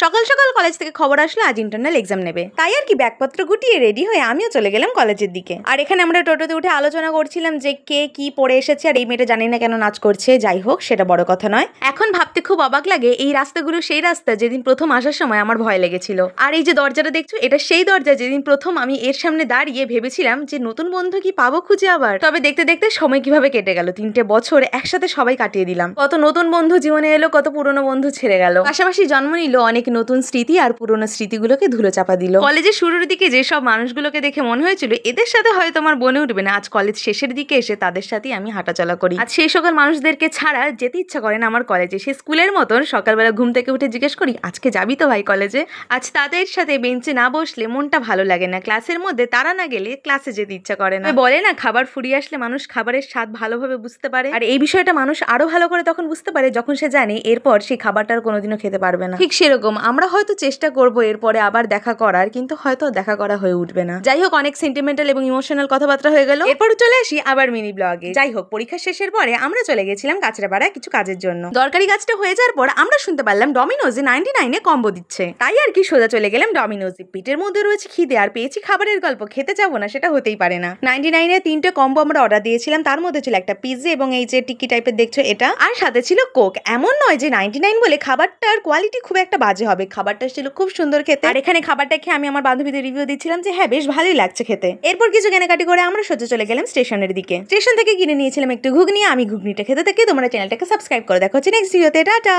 সকাল সকাল কলেজ থেকে খবর আসলো আজ ইন্টারনাল এক্সাম নেবে, তাই আর কি ব্যাগপত্র গুটিয়ে রেডি হয়ে আমিও চলে গেলাম কলেজের দিকে। আর এখানে আমরা টোটোতে উঠে আলোচনা করছিলাম যে কে কি পড়ে এসেছে, আর এই মেয়েটা জানি না কেন নাচ করছে। যাই হোক, সেটা বড় কথা নয়। এখন ভাবতে খুব অবাক লাগে এই রাস্তাগুলো সেই রাস্তা যেদিন প্রথম আসার সময় আমার ভয় লেগেছিল। আর এই যে দরজাটা দেখছো, এটা সেই দরজা যেদিন প্রথম আমি এর সামনে দাঁড়িয়ে ভেবেছিলাম যে নতুন বন্ধু কি পাবো খুঁজে আবার। তবে দেখতে দেখতে সময় কিভাবে কেটে গেল, 3টে বছর একসাথে সবাই কাটিয়ে দিলাম। কত নতুন বন্ধু জীবনে এলো, কত পুরনো বন্ধু ছেড়ে গেল, পাশাপাশি জন্ম নিল অনেক নতুন স্মৃতি আর পুরনো স্মৃতিগুলোকে ধুলো চাপা দিল। কলেজের শুরুর দিকে যেসব মানুষগুলোকে দেখে মনে হয়েছিল এদের সাথে হয়তো আমার বনে উঠবে না, আজ কলেজ শেষের দিকে এসে তাদের সাথেই আমি হাঁটাচলা করি। আজ সেই সকল মানুষদেরকে ছাড়া যেতে ইচ্ছা করে না আমার কলেজে। সে স্কুলের মতন সকালবেলা ঘুম থেকে উঠে জিজ্ঞেস করি আজকে যাবি তো ভাই কলেজে। আজ তাদের সাথে বেঞ্চে না বসলে মনটা ভালো লাগে না, ক্লাসের মধ্যে তারা না গেলে ক্লাসে যেতে ইচ্ছা করে না। বলে না, খাবার ফুরিয়ে আসলে মানুষ খাবারের স্বাদ ভালোভাবে বুঝতে পারে। আর এই বিষয়টা মানুষ আরো ভালো করে তখন বুঝতে পারে যখন সে জানে এরপর সেই খাবারটার কোনোদিনও খেতে পারবে না। ঠিক সেরকম আমরা হয়তো চেষ্টা করবো এরপরে আবার দেখা করার, কিন্তু হয়তো দেখা করা হয়ে উঠবে না। যাই হোক, অনেক সেন্টিমেন্টাল এবং ইমোশনাল কথাবার্তা হয়ে গেল। এরপর চলে আসি আবার মিনি ব্লগে। যাই হোক, পরীক্ষা শেষের পরে আমরা চলে গেছিলাম কাঁচরাপাড়ায় কিছু কাজের জন্য। দরকারি কাজটা হয়ে যাওয়ার পর আমরা শুনতে পারলাম ডমিনোজে 99-এ কম্বো দিচ্ছে, তাই আর কি সোজা চলে গেলাম ডমিনোজে। পিঠের মধ্যে রয়েছে খিদে আর পেয়েছি খাবারের গল্প, খেতে যাবো না সেটা হতেই পারে না। 99-এ 3টে কম্বো আমরা অর্ডার দিয়েছিলাম, তার মধ্যে ছিল একটা পিৎজা এবং এই যে টিক্কি টাইপের দেখছো এটা, আর সাথে ছিল কোক। এমন নয় যে 99 বলে খাবারটার কোয়ালিটি খুব একটা বাজে হবে, খাবারটা ছিল খুব সুন্দর খেতে। আর এখানে খাবারটা খেয়ে আমি আমার বান্ধবীদের রিভিউ দিচ্ছিলাম যে হ্যাঁ বেশ ভালোই লাগছে খেতে। এরপর কিছু কেনাকাটি করে আমরা সোজা চলে গেলাম স্টেশনের দিকে। স্টেশন থেকে কিনে নিয়েছিলাম একটু ঘুগনি। আমি ঘুগনিটা খেতে থাকি, তোমরা চ্যানেলটাকে সাবস্ক্রাইব করে দেখো। নেক্সট ভিডিওতে, টাটা।